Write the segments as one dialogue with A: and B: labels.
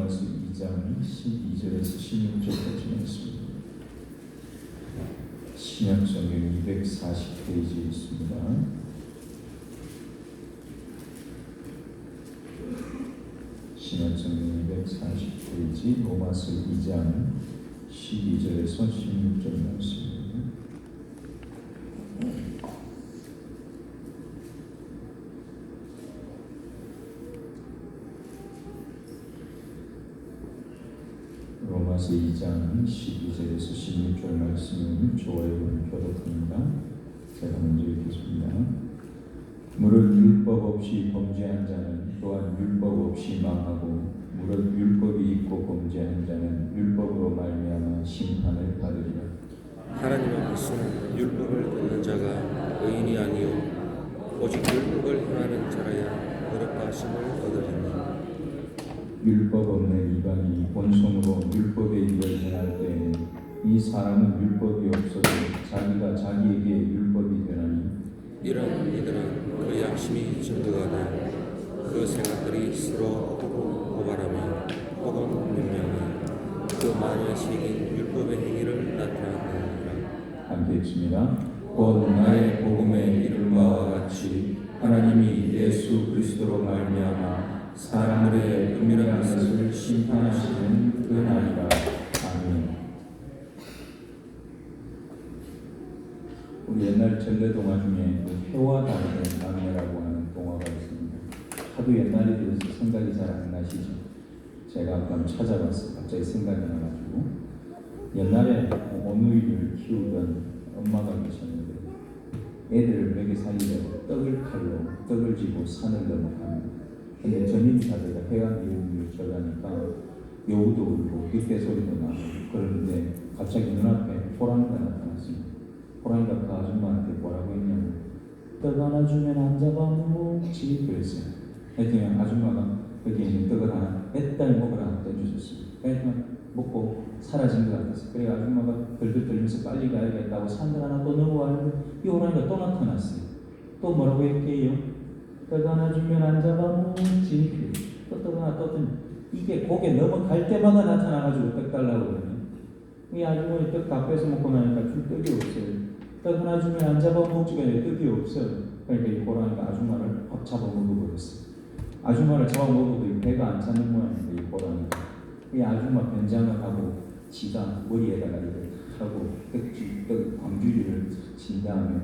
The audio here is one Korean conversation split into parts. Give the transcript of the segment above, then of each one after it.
A: 로마서 2장 12절에서 16절까지 말씀입니다. 신약성경 240페이지에 있습니다. 신약성경 240페이지 로마서 2장 12절에서 16절 말씀입니다. 로마서 2장 12절에서 16절 말씀은 좋아요는 교독합니다. 제가 먼저 읽겠습니다. 무릇 율법 없이 범죄한 자는 또한 율법 없이 망하고 무릇 율법이 있고 범죄한 자는 율법으로 말미암아 심판을 받으리라.
B: 하나님 앞에서는 율법을 듣는 자가 의인이 아니요 오직 율법을 행하는 자라야 의롭다 하심을 얻으리니
A: 율법 없는 이방인이 본성으로 율법의 일을 행할 때에는 이 사람은 율법이 없어도 자기가 자기에게 율법이 되나니
B: 이런 이들은 그 양심이 증거가 돼 그 생각들이 서로 고발하며 혹은 분명히 그 마음에 새긴 율법의 행위를 나타내느니라.
A: 함께 읽습니다. 곧 나의 복음에 이른 바와 같이 하나님이 예수 그리스도로 말미암아 사람들의 은밀한 것을 심판하시는 그 날이라. 아멘. 우리 옛날 전래 동화 중에 그 해와 달의 남매라고 하는 동화가 있습니다. 하도 옛날에 대해서 생각이 잘 안 나시죠? 제가 한번 찾아봤어요. 갑자기 생각이 나가지고 옛날에 어누이를 키우던 엄마가 계셨는데 애들을 먹여 살리려고 떡을 칼로 떡을 쥐고 산을 넘어갑니다. 근데 전임사대가 해안 이웃을 저가니까 여우도 울고 늑대 소리도 나고 그러는데 갑자기 눈앞에 호랑이가 나타났습니다. 호랑이가 그 아줌마한테 뭐라고 했냐면 떡 하나 주면 안 잡아먹지 그랬어요. 그랬더니 아줌마가 거기에 있는 떡을 하나 애딸 먹으라 던져줬습니다. 그래서 먹고 사라진 것 같았어요. 그래 아줌마가 덜덜 떨면서 빨리 가야겠다고 산들 하나 또 넘어가는데 이 호랑이가 또 나타났어요. 또 뭐라고 했게요? 떡 하나 주면 안 잡아먹지. 또 떡 하나 떴더니 이게 고개 넘어갈 때마다 나타나가지고 떡 달라고 그러네. 이 아주머니 떡 다 뺏어 먹고 나니까 줄 떡이 없어요. 떡 하나 주면 안 잡아먹지가 떡이 없어요. 그러니까 이 호랑이가 아줌마를 확 잡아먹어버렸어요. 아줌마를 잡아먹어도 배가 안 차는 모양인데 이 호랑이가 이 아줌마 변장을 하고 지가 머리에다가 이렇게 하고 떡 광주리를 친 다음에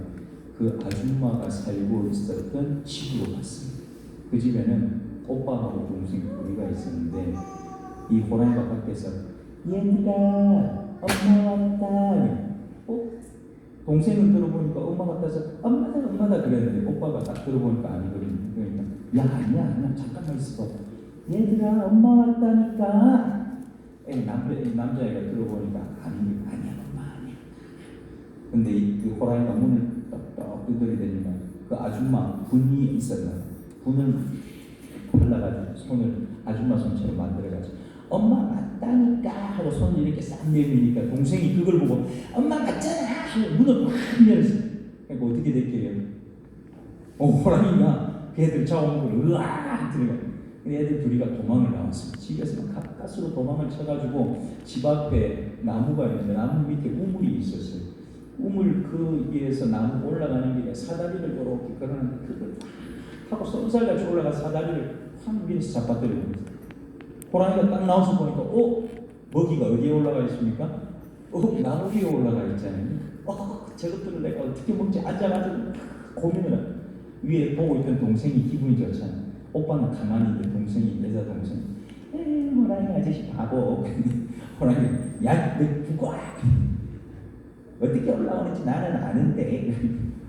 A: 그 아줌마가 살고 있었던 집으로 갔습니다. 그 집에는 오빠하고 동생 둘이가 있었는데 이 호랑이가 밖에서 얘들아 엄마 왔다. 동생은 들어보니까 엄마 왔다서 엄마다 그랬는데 오빠가 딱 들어보니까 아니거든요. 그러니까 야 아니야 잠깐만 있어봐. 얘들아 엄마 왔다니까. 남자애가 들어보니까 아니야 엄마 아니야. 근데 그 호랑이가 문을 떡떡 두드리더니만 그 아줌마 분이 있었나 분을 발라가지고 손을 아줌마 손처럼 만들어가지고 엄마 맞다니까 하고 손을 이렇게 싹 내미니까 동생이 그걸 보고 엄마 맞잖아 하고 문을 확 열었어요. 그러니까 어떻게 됐게요? 호랑이가 걔들 잡아먹고 으악 들어가요. 애들 둘이가 도망을 나왔습니다. 집에서 가까스로 도망을 쳐가지고 집 앞에 나무가 있는데 나무 밑에 우물이 있었어요. 우물 그 위에서 나무 올라가는 길에 사다리를 이렇게 걸어놨는데 그걸 타고 쏜살같이 올라가 사다리를 확 위에서 잡아뜨립니다. 호랑이가 딱 나와서 보니까 먹이가 어디에 올라가 있습니까? 나무 위에 올라가 있잖아요. 저것들을 내가 어떻게 먹지? 앉아가지고 고민을 하고 위에 보고 있던 동생이 기분이 좋잖아요. 오빠는 가만히 있는데 동생이 여자 동생 호랑이 아저씨 바보. 호랑이 야 너 죽어. 어떻게 올라오는지 나는 아는데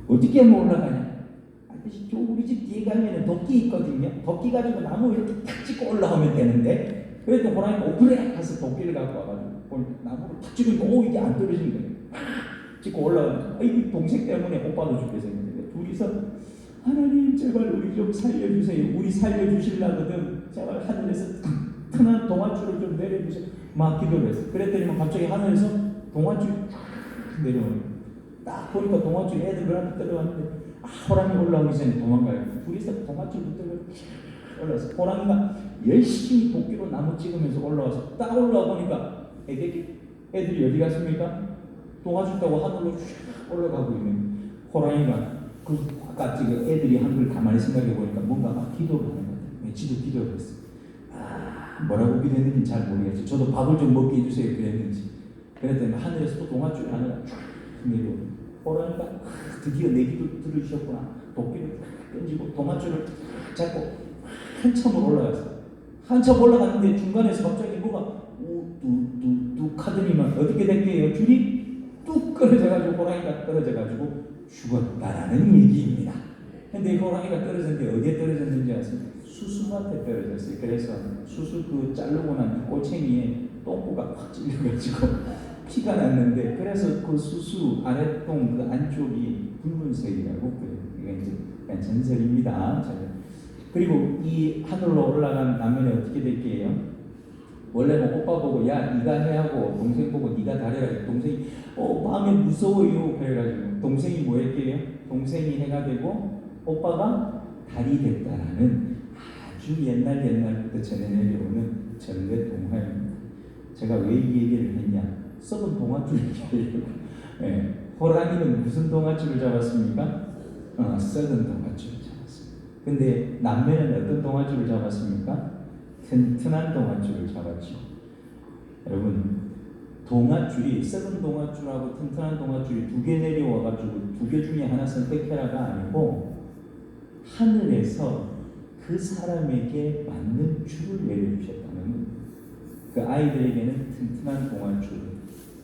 A: 어떻게 하면 올라가냐? 아저씨 저 우리 집 뒤에 가면 도끼 있거든요. 도끼 가지고 나무 이렇게 탁 찍고 올라오면 되는데 그래도 호랑이가 그래 가서 도끼를 갖고 와가지고 나무를 탁 찍으니까 이게 안 떨어지는 거예요. 찍고 올라오니까 이 동생 때문에 오빠도 죽게 생겼는데 둘이서 하나님 제발 우리 좀 살려주세요. 우리 살려주시려거든. 제발 하늘에서 튼튼한 동아줄을 좀 내려주세요. 막 기도를 했어요. 그랬더니 갑자기 하늘에서 동아줄이 탁 내려오는 거예요. 딱 보니까 동아줄이 애들 그한테 떨어왔는데 호랑이 올라오기 전에 도망가요. 둘이서 동아줄부터 올라서 호랑이가 열심히 도끼로 나무 찍으면서 올라와서 딱 올라와 보니까 애들이 어디 갔습니까? 도와준다고 하늘로 쫙 올라가고 있는 호랑이가 아까 지금 애들이 한 걸 가만히 생각해 보니까 뭔가 막 기도를 하는 것 같아요. 지도 기도를 했어요. 뭐라고 기도했는지 잘 모르겠어요. 저도 밥을 좀 먹게 해주세요 그랬는지. 그랬더니 하늘에서 또 동아줄 하나가 쫙 내려오고 호랑이가 드디어 내 기도 들으셨구나. 도끼를 쫙 던지고 동아줄을 쫙 잡고 한참을 올라갔어요. 한참 올라갔는데 중간에서 갑자기 뭐가 뚝뚝뚝 하더니만 어떻게 됐게요? 줄이 뚝 끊어져가지고 호랑이가 떨어져가지고 죽었다라는 얘기입니다. 근데 이 호랑이가 떨어졌는데 어디에 떨어졌는지 아세요? 수수밭에 떨어졌어요. 그래서 수수 그 자르고 난 꼬챙이에 똥구가 확 찔려가지고 피가 났는데 그래서 그 수수 아랫동 그 안쪽이 붉은색이라고 그래요. 이게 이제 그냥 전설입니다. 그리고 이 하늘로 올라간 남면에 어떻게 될게요? 원래 뭐 오빠 보고 야 네가 해 하고 동생 보고 네가 다래가지고 동생이 마음에 무서워요 그래가지고 동생이 뭐 했게요? 동생이 해가 되고 오빠가 달이 됐다라는 아주 옛날부터 전해 내려오는 전래 동화입니다. 제가 왜 이 얘기를 했냐? 썩은 동화줄 얘기하려고. 호랑이는 무슨 동화줄을 잡았습니까? 썩은 동화줄을 잡았습니다. 근데 남매는 어떤 동화줄을 잡았습니까? 튼튼한 동아줄을 잡았죠. 여러분, 동아줄이 썩은 동아줄하고 튼튼한 동아줄이 두 개 내려와가지고 두 개 중에 하나 선택해라가 아니고 하늘에서 그 사람에게 맞는 줄을 내려주셨다는 겁니다. 그 아이들에게는 튼튼한 동아줄,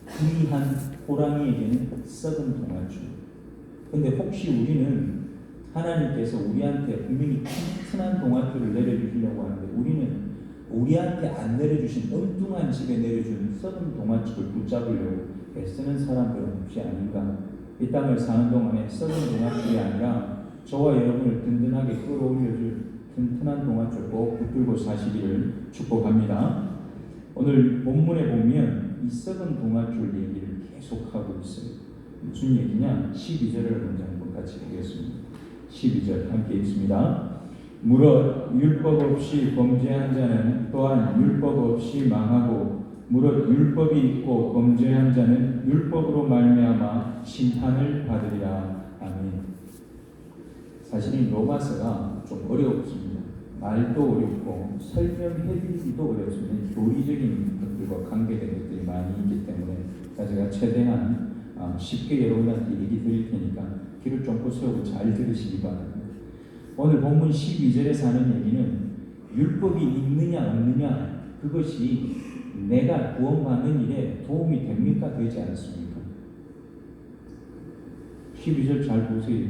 A: 불의한 호랑이에게는 썩은 동아줄. 근데 혹시 우리는 하나님께서 우리한테 분명히 튼튼한 동아줄을 내려주시려고 하는데 우리는 우리한테 안 내려주신 엉뚱한 집에 내려준 썩은 동아줄을 붙잡으려고 애쓰는 사람들은 혹시 아닌가? 이 땅을 사는 동안에 썩은 동아줄이 아니라 저와 여러분을 든든하게 끌어올려줄 튼튼한 동아줄 꼭 붙들고 사시기를 축복합니다. 오늘 본문에 보면 이 썩은 동아줄 얘기를 계속하고 있어요. 무슨 얘기냐? 12절을 먼저 한번 같이 보겠습니다. 12절 함께 읽습니다. 무릇 율법 없이 범죄한 자는 또한 율법 없이 망하고 무릇 율법이 있고 범죄한 자는 율법으로 말미암아 심판을 받으리라. 아멘. 사실 이 로마서가 좀 어렵습니다. 말도 어렵고 설명해드리기도 어렵습니다. 교리적인 것들과 관계된 것들이 많이 있기 때문에 제가 최대한 쉽게 여러분한테 얘기 드릴 테니까 귀를 쫑긋 세우고 잘 들으시기 바랍니다. 오늘 본문 12절에서 하는 얘기는 율법이 있느냐 없느냐 그것이 내가 구원받는 일에 도움이 됩니까? 되지 않습니까? 12절 잘 보세요.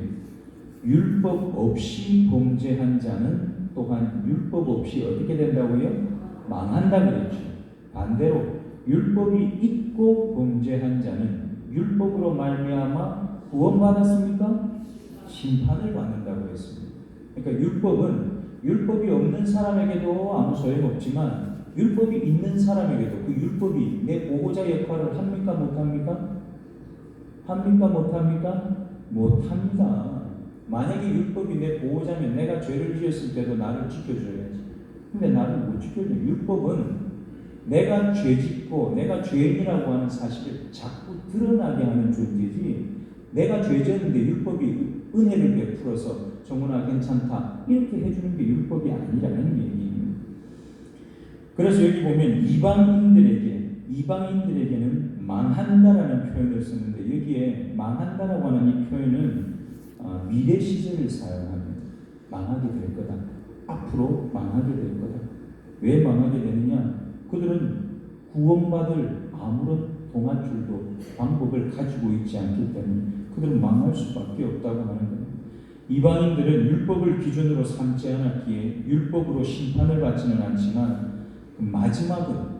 A: 율법 없이 범죄한 자는 또한 율법 없이 어떻게 된다고요? 망한다 그랬죠. 반대로 율법이 있고 범죄한 자는 율법으로 말미암아 구원받았습니까? 심판을 받는다고 했습니다. 그러니까 율법이 없는 사람에게도 아무 소용없지만 율법이 있는 사람에게도 그 율법이 내 보호자 역할을 합니까? 못합니까? 합니까? 못합니까? 못합니다. 만약에 율법이 내 보호자면 내가 죄를 지었을 때도 나를 지켜줘야지. 근데 나를 못 지켜줘. 율법은 내가 죄짓고 내가 죄인이라고 하는 사실을 자꾸 드러나게 하는 존재지 내가 죄졌는데 율법이 은혜를 베풀어서 정훈아 괜찮다 이렇게 해주는 게 율법이 아니라는 얘기입니다. 그래서 여기 보면 이방인들에게는 망한다라는 표현을 쓰는데 여기에 망한다라고 하는 이 표현은 미래 시제를 사용합니다. 망하게 될 거다. 앞으로 망하게 될 거다. 왜 망하게 되느냐? 그들은 구원받을 아무런 동아줄도 방법을 가지고 있지 않기 때문에 그들은 망할 수밖에 없다고 하는 겁니다. 이방인들은 율법을 기준으로 삼지 않았기에 율법으로 심판을 받지는 않지만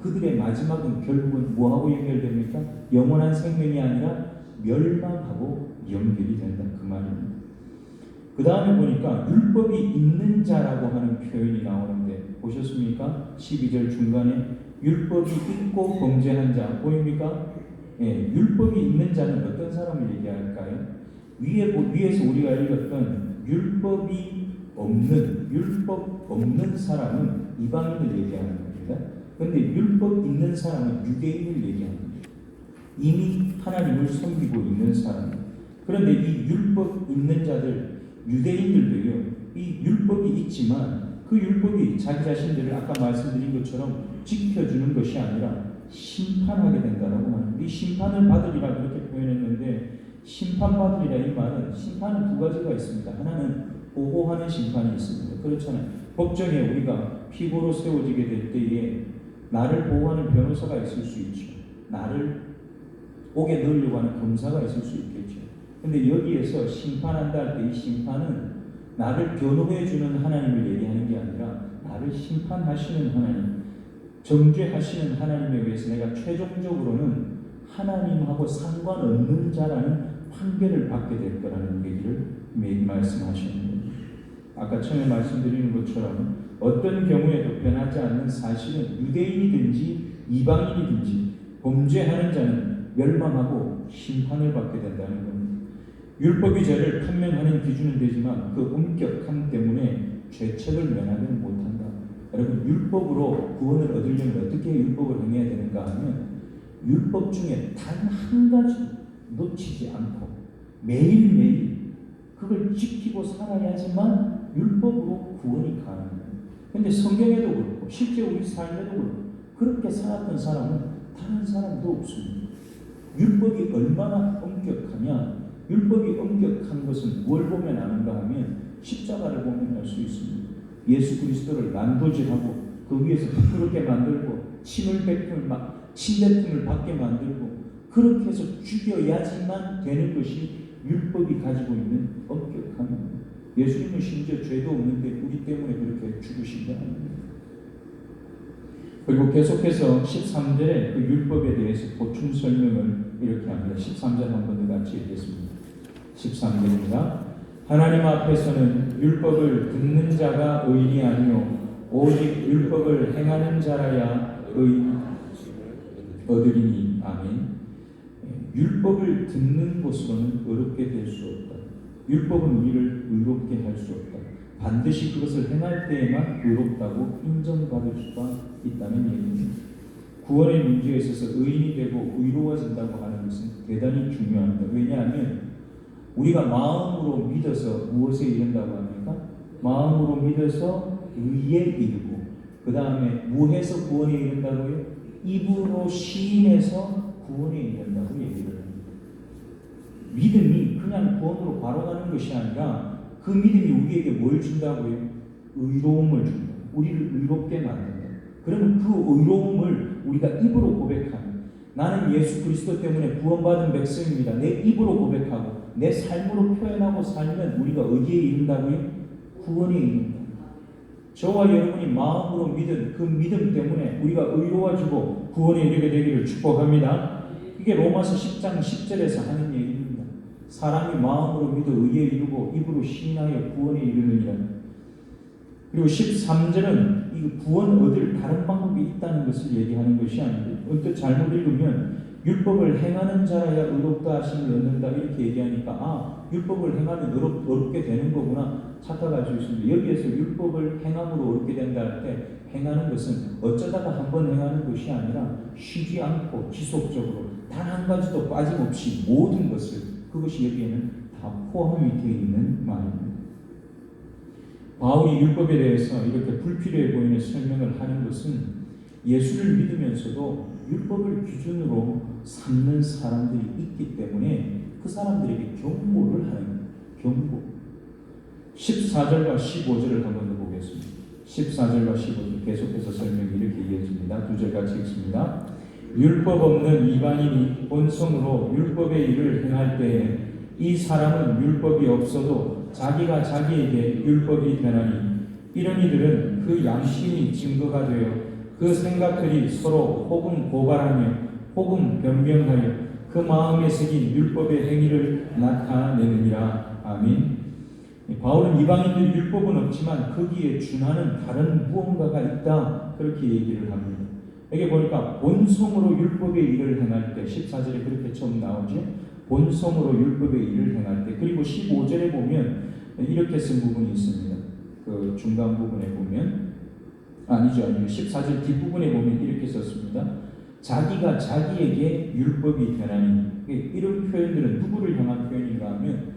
A: 그들의 마지막은 결국은 뭐하고 연결됩니까? 영원한 생명이 아니라 멸망하고 연결이 된다 그 말입니다. 그 다음에 보니까 율법이 있는 자라고 하는 표현이 나오는데 보셨습니까? 12절 중간에 율법이 있고 범죄한 자 보입니까? 율법이 있는 자는 어떤 사람을 얘기할까요? 위에서 우리가 읽었던 율법이 없는 율법 없는 사람은 이방인을 얘기하는 겁니다. 그런데 율법 있는 사람은 유대인을 얘기하는 거예요. 이미 하나님을 섬기고 있는 사람. 그런데 이 율법 있는 자들, 유대인들도요, 이 율법이 있지만 그 율법이 자기 자신들을 아까 말씀드린 것처럼 지켜주는 것이 아니라 심판하게 된다라고 하는, 이 심판을 받으리라 그렇게 표현했는데, 심판받으리라 이 말은, 심판은 두 가지가 있습니다. 하나는 보호하는 심판이 있습니다. 그렇잖아요. 법정에 우리가 피고로 세워지게 될 때에 나를 보호하는 변호사가 있을 수 있죠. 나를 옥에 넣으려고 하는 검사가 있을 수 있겠죠. 근데 여기에서 심판한다 할 때 이 심판은 나를 변호해주는 하나님을 얘기하는 게 아니라 나를 심판하시는 하나님, 정죄하시는 하나님에 의해서 내가 최종적으로는 하나님하고 상관없는 자라는 판결을 받게 될 거라는 얘기를 매일 말씀하시는 겁니다. 아까 처음에 말씀드리는 것처럼 어떤 경우에도 변하지 않는 사실은 유대인이든지 이방인이든지 범죄하는 자는 멸망하고 심판을 받게 된다는 겁니다. 율법이 죄를 판명하는 기준은 되지만 그 엄격함 때문에 죄책을 면하지 못한다. 여러분, 율법으로 구원을 얻으려면 어떻게 율법을 행해야 되는가 하면 율법 중에 단 한 가지 놓치지 않고 매일매일 그걸 지키고 살아야지만 율법으로 구원이 가능해요. 그런데 성경에도 그렇고 실제 우리 삶에도 그렇고 그렇게 살았던 사람은 다른 사람도 없습니다. 율법이 얼마나 엄격하냐, 율법이 엄격한 것은 뭘 보면 아는가 하면 십자가를 보면 알 수 있습니다. 예수 그리스도를 난도질하고 그 위에서 부끄럽게 만들고 침뱉음을 받게 만들고 그렇게 해서 죽여야지만 되는 것이 율법이 가지고 있는 엄격함입니다. 예수님은 심지어 죄도 없는데 우리 때문에 그렇게 죽으신 게 아닙니다. 그리고 계속해서 13절에 그 율법에 대해서 보충 설명을 이렇게 합니다. 13절 한 번 더 같이 읽겠습니다. 13절입니다. 하나님 앞에서는 율법을 듣는 자가 의인이 아니요 오직 율법을 행하는 자라야 의인을 얻으리니. 아멘. 율법을 듣는 것으로는 의롭게 될 수 없다. 율법은 우리를 의롭게 할 수 없다. 반드시 그것을 행할 때에만 의롭다고 인정받을 수가 있다는 얘기입니다. 구원의 문제에 있어서 의인이 되고 의로워진다고 하는 것은 대단히 중요합니다. 왜냐하면 우리가 마음으로 믿어서 무엇에 이른다고 합니까? 마음으로 믿어서 의에 이르고 그 다음에 무해서 구원에 이른다고요? 입으로 시인해서 구원에 이른다고 얘기를 합니다. 믿음이 그냥 구원으로 바로 가는 것이 아니라 그 믿음이 우리에게 뭘 준다고요? 의로움을 준다. 우리를 의롭게 만든다. 그러면 그 의로움을 우리가 입으로 고백하는, 나는 예수 그리스도 때문에 구원받은 백성입니다. 내 입으로 고백하고 내 삶으로 표현하고 살면 우리가 어디에 이른다고요? 구원에 이른다. 저와 여러분이 마음으로 믿은 그 믿음 때문에 우리가 의로워지고 구원에 이르게 되기를 축복합니다. 이게 로마서 10장 10절에서 하는 얘기입니다. 사람이 마음으로 믿어 의에 이르고 입으로 시인하여 구원에 이르느니라. 그리고 13절은 이 구원 얻을 다른 방법이 있다는 것을 얘기하는 것이 아닌데, 언뜻 잘못 읽으면 율법을 행하는 자라야 의롭다 하심을 얻는다 이렇게 얘기하니까 율법을 행하면 어렵게 되는 거구나 착각할 수 있습니다. 여기에서 율법을 행함으로 어렵게 된다 할 때 행하는 것은 어쩌다가 한번 행하는 것이 아니라 쉬지 않고 지속적으로 단 한 가지도 빠짐없이 모든 것을, 그것이 여기에는 다 포함이 되어 있는 말입니다. 바울이 율법에 대해서 이렇게 불필요해 보이는 설명을 하는 것은 예수를 믿으면서도 율법을 기준으로 삼는 사람들이 있기 때문에 그 사람들에게 경고를 하는 거예요. 경고. 14절과 15절을 한번 더 보겠습니다. 14절과 15절 계속해서 설명이 이렇게 이어집니다. 두 절 같이 읽습니다. 율법 없는 이방인이 본성으로 율법의 일을 행할 때에 이 사람은 율법이 없어도 자기가 자기에게 율법이 되나니 이런 이들은 그 양심이 증거가 되어 그 생각들이 서로 혹은 고발하며 혹은 변명하여 그 마음에 새긴 율법의 행위를 나타내느니라. 아멘. 바울은 이방인들 율법은 없지만 거기에 준하는 다른 무언가가 있다 그렇게 얘기를 합니다. 여기 보니까 본성으로 율법의 일을 행할 때 14절에 그렇게 처음 나오죠. 본성으로 율법의 일을 행할 때. 그리고 15절에 보면 이렇게 쓴 부분이 있습니다. 그 그 중간 부분에 보면 아니죠. 14절 뒷부분에 보면 이렇게 썼습니다. 자기가 자기에게 율법이 되나니. 이런 표현들은 누구를 향한 표현인가 하면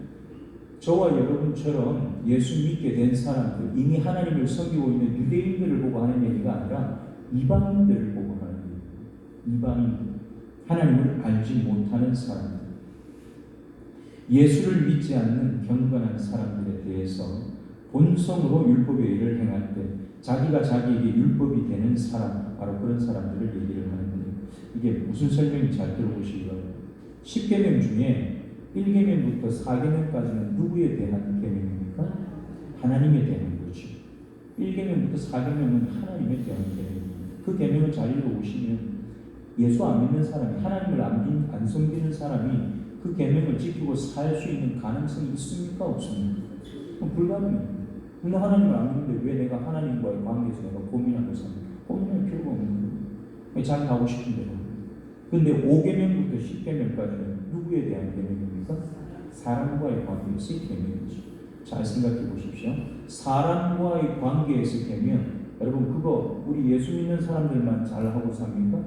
A: 저와 여러분처럼 예수 믿게 된 사람들, 이미 하나님을 섬기고 있는 유대인들을 보고 하는 얘기가 아니라 이방인들을 보고 하는 얘기입니다. 이방인들, 하나님을 알지 못하는 사람들, 예수를 믿지 않는 경건한 사람들에 대해서 본성으로 율법의 일을 행할 때 자기가 자기에게 율법이 되는 사람, 바로 그런 사람들을 얘기를 하는데, 이게 무슨 설명인지 잘 들어보시기 바랍니다. 10계명 중에 1계명부터 4계명까지는 누구에 대한 계명입니까? 하나님에 대한 거죠. 1계명부터 4계명은 하나님에 대한 계명입니다. 그 계명을 잘 읽어보시면 예수 안 믿는 사람이, 하나님을 안 섬기는 사람이 그 계명을 지키고 살 수 있는 가능성이 있습니까? 없습니까? 불가능해요. 너 하나님을 안 믿는데 왜 내가 하나님과의 관계에서 내가 고민하고 삽니까? 고민할 필요가 없는 거예요. 잘 가고 싶은데요. 근데 5계명부터 10계명까지는 누구에 대한 계명입니까? 사람과의 관계에서의 계명이죠. 잘 생각해 보십시오. 사람과의 관계에서 계명, 여러분 그거 우리 예수 믿는 사람들만 잘하고 삽니까?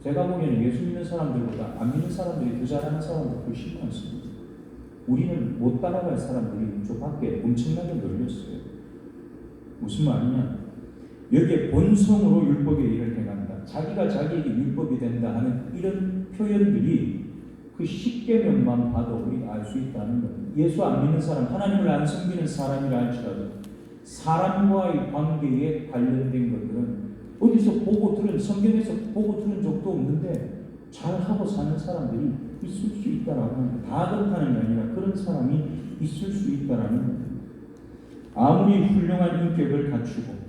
A: 제가 보기에는 예수 믿는 사람들보다 안 믿는 사람들이 더 잘하는 사람들 훨씬 많습니다. 우리는 못 따라갈 사람들이 저 밖에 엄청나게 널렸어요. 무슨 말이냐? 여기에 본성으로 율법의 일을 행한다, 자기가 자기에게 율법이 된다 하는 이런 표현들이 그 10계명만 봐도 우리가 알 수 있다는 거예요. 예수 안 믿는 사람, 하나님을 안 섬기는 사람이라 할지라도 사람과의 관계에 관련된 것들은 어디서 보고 들은, 성경에서 보고 들은 적도 없는데 잘하고 사는 사람들이 있을 수 있다라고 합니다. 다 그렇다는 게 아니라 그런 사람이 있을 수 있다라는 겁니다. 아무리 훌륭한 인격을 갖추고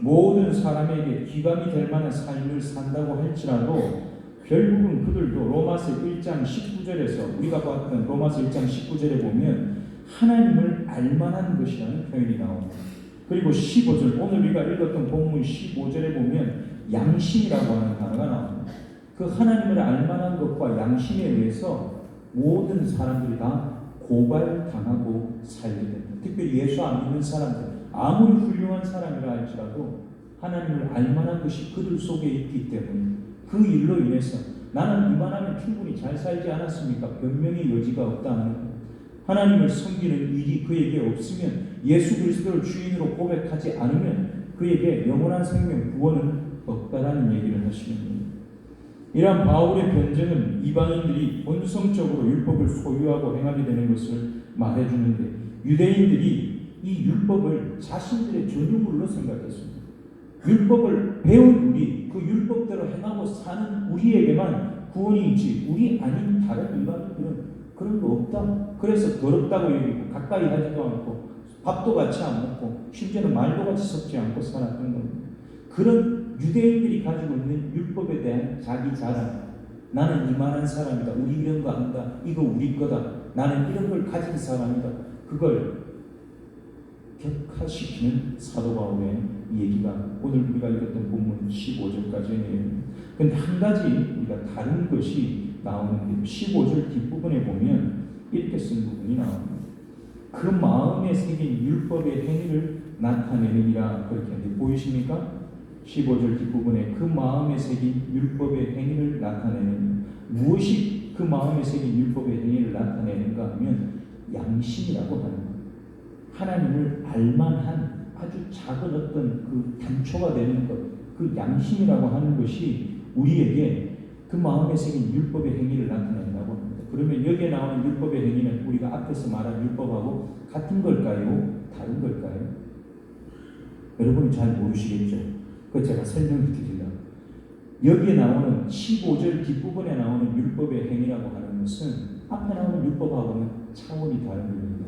A: 모든 사람에게 기감이 될 만한 삶을 산다고 할지라도 결국은 그들도 로마서 1장 19절에서 우리가 봤던 로마서 1장 19절에 보면 하나님을 알만한 것이라는 표현이 나옵니다. 그리고 15절, 오늘 우리가 읽었던 본문 15절에 보면 양심이라고 하는 단어가 나옵니다. 그 하나님을 알만한 것과 양심에 의해서 모든 사람들이 다 고발당하고 살게 됩니다. 특별히 예수 안 믿는 사람들, 아무리 훌륭한 사람이라 할지라도 하나님을 알만한 것이 그들 속에 있기 때문에 그 일로 인해서 나는 이만하면 충분히 잘 살지 않았습니까? 변명의 여지가 없다는 것. 하나님을 섬기는 일이 그에게 없으면, 예수 그리스도를 주인으로 고백하지 않으면 그에게 영원한 생명, 구원은 없다라는 얘기를 하시는 겁니다. 이러한 바울의 변증은 이방인들이 본성적으로 율법을 소유하고 행하게 되는 것을 말해주는데, 유대인들이 이 율법을 자신들의 전유물로 생각했습니다. 율법을 배운 우리, 그 율법대로 행하고 사는 우리에게만 구원이 있지 우리 아닌 다른 일반인들은 그런 거 없다. 그래서 더럽다고 여기고 가까이 하지도 않고 밥도 같이 안 먹고 심지어는 말도 같이 섞지 않고 살았던 겁니다. 그런 유대인들이 가지고 있는 율법에 대한 자기 자랑, 나는 이만한 사람이다, 우리 이런 거 안다, 이거 우리 거다, 나는 이런 걸 가진 사람이다, 그걸 격화시키는 사도 바울의 얘기가 오늘 우리가 읽었던 본문 15절까지의 내용입니다. 그런데 한 가지 우리가 다른 것이 나오는데 15절 뒷부분에 보면 이렇게 쓴 부분이 나옵니다. 그 마음에 새긴 율법의 행위를 나타내느니라, 그렇게 하는데 보이십니까? 15절 뒷부분에 그 마음에 새긴 율법의 행위를 나타내는, 무엇이 그 마음에 새긴 율법의 행위를 나타내는가 하면 양심이라고 하는 것. 하나님을 알만한 아주 작은 어떤 그 단초가 되는 것, 그 양심이라고 하는 것이 우리에게 그 마음에 새긴 율법의 행위를 나타낸다고 합니다. 그러면 여기에 나오는 율법의 행위는 우리가 앞에서 말한 율법하고 같은 걸까요? 다른 걸까요? 여러분은 잘 모르시겠죠? 그거 제가 설명을 드리려고. 여기에 나오는 15절 뒷부분에 나오는 율법의 행위라고 하는 것은 앞에 나오는 율법하고는 차원이 다른 겁니다.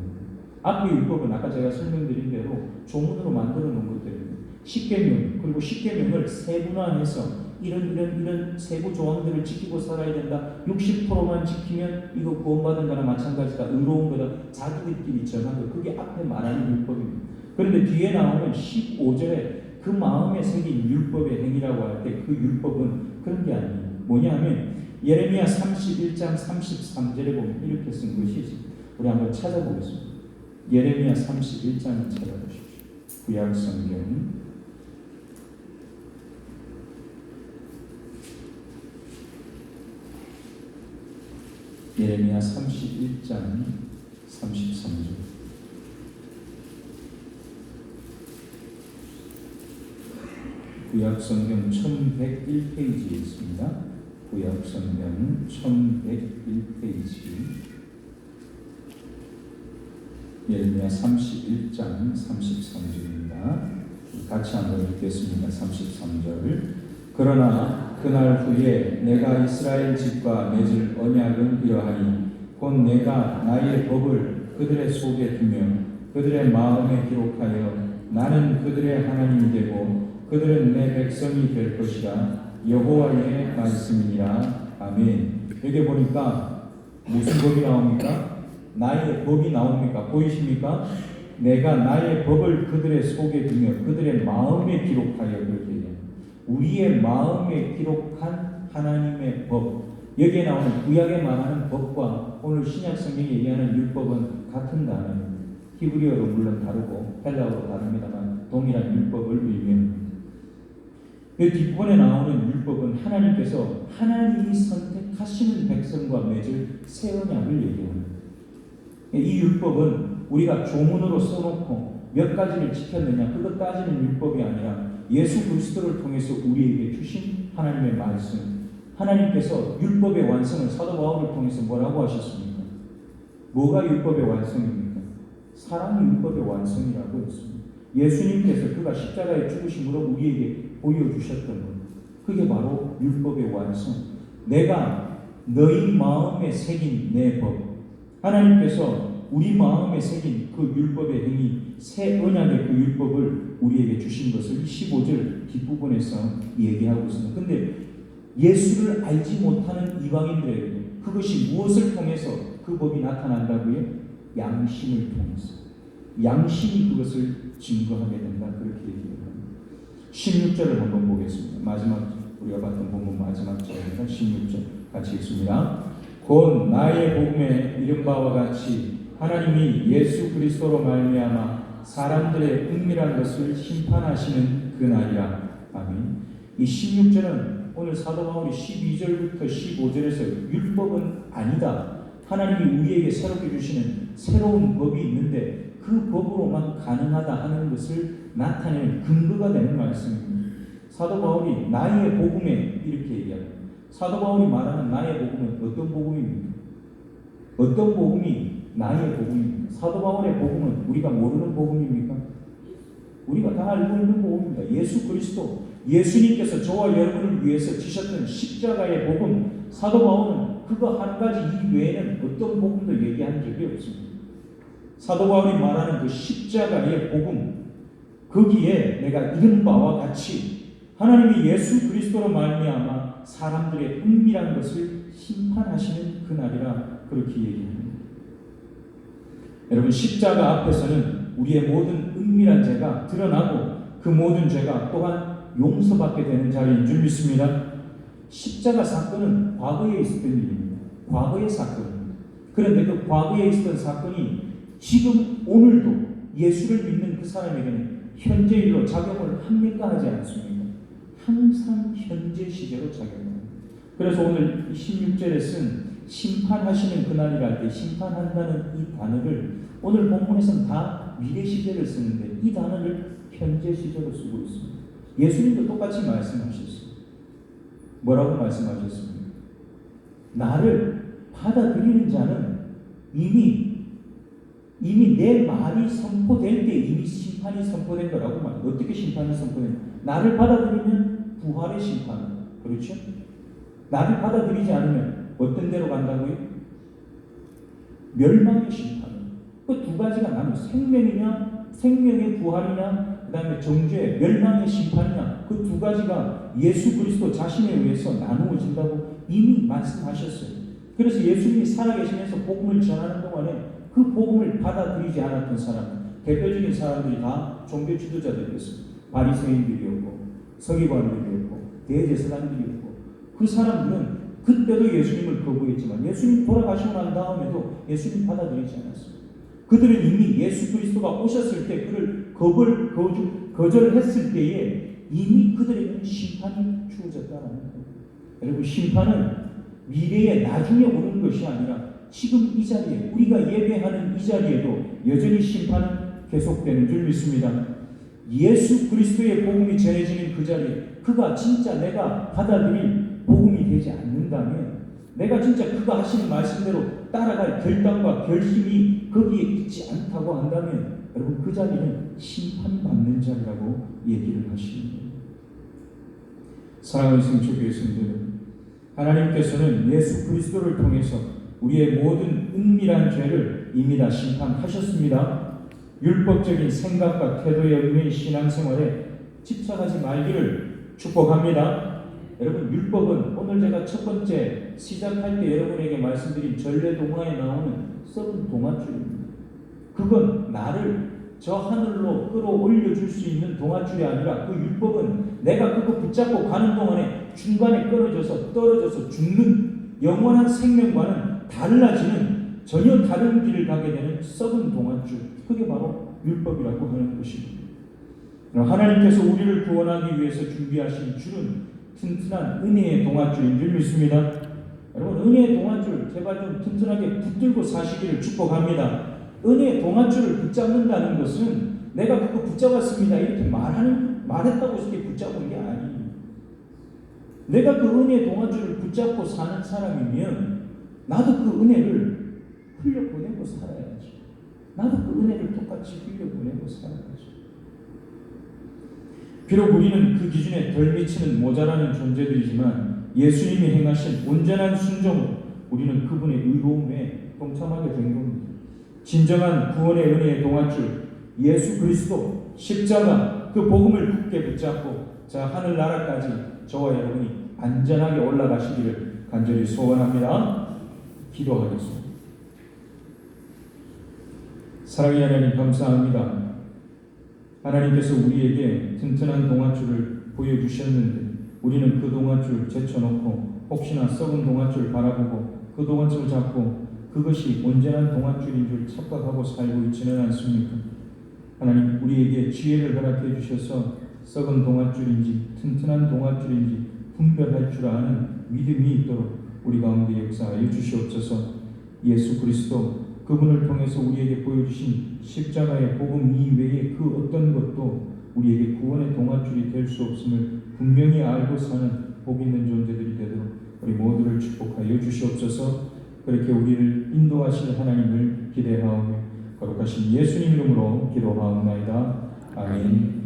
A: 앞의 율법은 아까 제가 설명드린 대로 조문으로 만들어 놓은 것들입니다. 10계명, 그리고 10계명을 세분화해서 이런 세부 조항들을 지키고 살아야 된다. 60%만 지키면 이거 구원받은 거나 마찬가지다. 의로운 거다. 자기들끼리 정한 것. 그게 앞에 말하는 율법입니다. 그런데 뒤에 나오는 15절에 그 마음에 새긴 율법의 행위라고 할 때 그 율법은 그런 게 아니에요. 뭐냐 하면 예레미야 31장 33절에 보면 이렇게 쓴 것이 있습니다. 우리 한번 찾아보겠습니다. 예레미야 31장을 찾아보십시오. 구약 성경 예레미야 31장 33절. 구약 성경 1101페이지에 있습니다. 구약 성경 1101페이지 예레미야 31장 33절입니다. 같이 한번 읽겠습니다. 33절. 그러나 그날 후에 내가 이스라엘 집과 맺을 언약은 이러하니 곧 내가 나의 법을 그들의 속에 두며 그들의 마음에 기록하여 나는 그들의 하나님이 되고 그들은 내 백성이 될 것이라 여호와의 말씀이니라. 아멘. 여기 보니까 무슨 법이 나옵니까? 나의 법이 나옵니까? 보이십니까? 내가 나의 법을 그들의 속에 두며 그들의 마음에 기록하여 그렇게 얘기합니다. 우리의 마음에 기록한 하나님의 법, 여기에 나오는 구약에 말하는 법과 오늘 신약 성경이 얘기하는 율법은 같은 단어입니다. 히브리어로 물론 다르고 헬라어로 다릅니다만 동일한 율법을 의미합니다. 그 뒷부분에 나오는 율법은 하나님께서 하나님이 선택하시는 백성과 맺을 새 언약을 얘기합니다. 이 율법은 우리가 조문으로 써놓고 몇 가지를 지켰느냐 그것 따지는 율법이 아니라 예수 그리스도를 통해서 우리에게 주신 하나님의 말씀, 하나님께서 율법의 완성을 사도 바울을 통해서 뭐라고 하셨습니까? 뭐가 율법의 완성입니까? 사랑이 율법의 완성이라고 했습니다. 예수님께서 그가 십자가에 죽으심으로 우리에게 보여주셨던 것, 그게 바로 율법의 완성. 내가 너희 마음에 새긴 내 법, 하나님께서 우리 마음에 새긴 그 율법의 행위, 새 언약의 그 율법을 우리에게 주신 것을 15절 뒷부분에서 얘기하고 있습니다. 근데 예수를 알지 못하는 이방인들에게 그것이 무엇을 통해서 그 법이 나타난다고요? 양심을 통해서. 양심이 그것을 증거하게 된다. 그렇게 얘기합니다. 16절을 한번 보겠습니다. 마지막 우리가 봤던 본문 마지막 절입니다. 16절 같이 읽습니다. 곧 나의 복음에 이른 바와 같이 하나님이 예수 그리스도로 말미암아 사람들의 은밀한 것을 심판하시는 그날이라. 아멘. 이 16절은 오늘 사도 바울이 12절부터 15절에서 율법은 아니다, 하나님이 우리에게 새롭게 주시는 새로운 법이 있는데 그 법으로만 가능하다 하는 것을 나타내는 근거가 되는 말씀입니다. 사도 바울이 나의 복음에 이렇게 얘기합니다. 사도 바울이 말하는 나의 복음은 어떤 복음입니까? 어떤 복음이 나의 복음입니까? 사도 바울의 복음은 우리가 모르는 복음입니까? 우리가 다 알고 있는 복음입니다. 예수 그리스도, 예수님께서 저와 여러분을 위해서 지셨던 십자가의 복음, 사도 바울은 그거 한 가지 이외에는 어떤 복음도 얘기한 적이 없습니다. 사도 바울이 말하는 그 십자가의 복음, 거기에 내가 이른 바와 같이 하나님이 예수 그리스도로 말미암아 사람들의 은밀한 것을 심판하시는 그날이라 그렇게 얘기합니다. 여러분, 십자가 앞에서는 우리의 모든 은밀한 죄가 드러나고 그 모든 죄가 또한 용서받게 되는 자리인 줄 믿습니다. 십자가 사건은 과거에 있었던 일입니다. 과거의 사건입니다. 그런데 그 과거에 있었던 사건이 지금 오늘도 예수를 믿는 그 사람에게는 현재 일로 작용을 합니까? 하지 않습니까? 항상 현재 시제로 작용합니다. 그래서 오늘 16절에 쓴 심판하시는 그날이라 할 때 심판한다는 이 단어를 오늘 본문에서는 다 미래 시제를 쓰는데 이 단어를 현재 시제로 쓰고 있습니다. 예수님도 똑같이 말씀하셨어요. 뭐라고 말씀하셨습니까? 나를 받아들이는 자는 이미 내 말이 선포될 때 이미 심판이 선포된 거라고 말해요. 어떻게 심판이 선포된? 나를 받아들이면 부활의 심판, 그렇죠? 나를 받아들이지 않으면 어떤 데로 간다고요? 멸망의 심판. 그 두 가지가 나는 생명이냐, 생명의 부활이냐, 그 다음에 정죄, 멸망의 심판이냐, 그 두 가지가 예수 그리스도 자신에 의해서 나누어진다고 이미 말씀하셨어요. 그래서 예수님이 살아계시면서 복음을 전하는 동안에 그 복음을 받아들이지 않았던 사람, 대표적인 사람들이 다 종교 지도자들이었습니다. 바리새인들이었고 서기관들이었고 대제사장들이었고 그 사람들은 그때도 예수님을 거부했지만 예수님 돌아가시고 난 다음에도 예수님 받아들이지 않았습니다. 그들은 이미 예수 그리스도가 오셨을 때 그를 거절했을 때에 이미 그들에게는 심판이 주어졌다는 거예요. 여러분, 심판은 미래에 나중에 오는 것이 아니라 지금 이 자리에, 우리가 예배하는 이 자리에도 여전히 심판은 계속되는 줄 믿습니다. 예수 그리스도의 복음이 전해지는 그 자리에 그가 진짜 내가 받아들일 복음이 되지 않는다면, 내가 진짜 그가 하시는 말씀대로 따라갈 결단과 결심이 거기에 있지 않다고 한다면, 여러분, 그 자리는 심판받는 자리라고 얘기를 하시는 거예요. 사랑하는 성도 교회성들, 하나님께서는 예수 그리스도를 통해서 우리의 모든 은밀한 죄를 이미 다 심판하셨습니다. 율법적인 생각과 태도의 얽매인 신앙생활에 집착하지 말기를 축복합니다. 여러분, 율법은 오늘 제가 첫 번째 시작할 때 여러분에게 말씀드린 전래동화에 나오는 썩은 동아줄입니다. 그건 나를 저 하늘로 끌어올려 줄 수 있는 동아줄이 아니라, 그 율법은 내가 그거 붙잡고 가는 동안에 중간에 떨어져서 죽는 영원한 생명과는 달라지는 전혀 다른 길을 가게 되는 썩은 동아줄, 그게 바로 율법이라고 하는 것입니다. 하나님께서 우리를 구원하기 위해서 준비하신 줄은 튼튼한 은혜의 동아줄인 줄 믿습니다. 여러분, 은혜의 동아줄 제발 좀 튼튼하게 붙들고 사시기를 축복합니다. 은혜의 동아줄을 붙잡는다는 것은 내가 그거 붙잡았습니다 이렇게 말했다고 이렇게 붙잡은 게 아니에요. 내가 그 은혜의 동아줄을 붙잡고 사는 사람이면 나도 그 은혜를 흘려보내고 살아야지. 나도 그 은혜를 똑같이 흘려보내고 살아야지. 비록 우리는 그 기준에 덜 미치는 모자라는 존재들이지만 예수님이 행하신 온전한 순종으로 우리는 그분의 의로움에 동참하게 된 겁니다. 진정한 구원의 은혜의 동아줄 예수 그리스도 십자가, 그 복음을 굳게 붙잡고 저 하늘나라까지 저와 여러분이 안전하게 올라가시기를 간절히 소원합니다. 기도하겠습니다. 사랑의 하나님, 감사합니다. 하나님께서 우리에게 튼튼한 동아줄을 보여주셨는데 우리는 그 동아줄 제쳐놓고 혹시나 썩은 동아줄 바라보고 그 동아줄 잡고 그것이 온전한 동아줄인 줄 착각하고 살고 있지는 않습니까? 하나님, 우리에게 지혜를 허락해 주셔서 썩은 동아줄인지 튼튼한 동아줄인지 분별할 줄 아는 믿음이 있도록 우리 가운데 역사하여 주시옵소서. 예수 그리스도 그분을 통해서 우리에게 보여주신 십자가의 복음 이외에 그 어떤 것도 우리에게 구원의 동아줄이 될 수 없음을 분명히 알고 사는 복 있는 존재들이 되도록 우리 모두를 축복하여 주시옵소서. 그렇게 우리를 인도하실 하나님을 기대하오며 거룩하신 예수님 이름으로 기도하옵나이다. 아멘.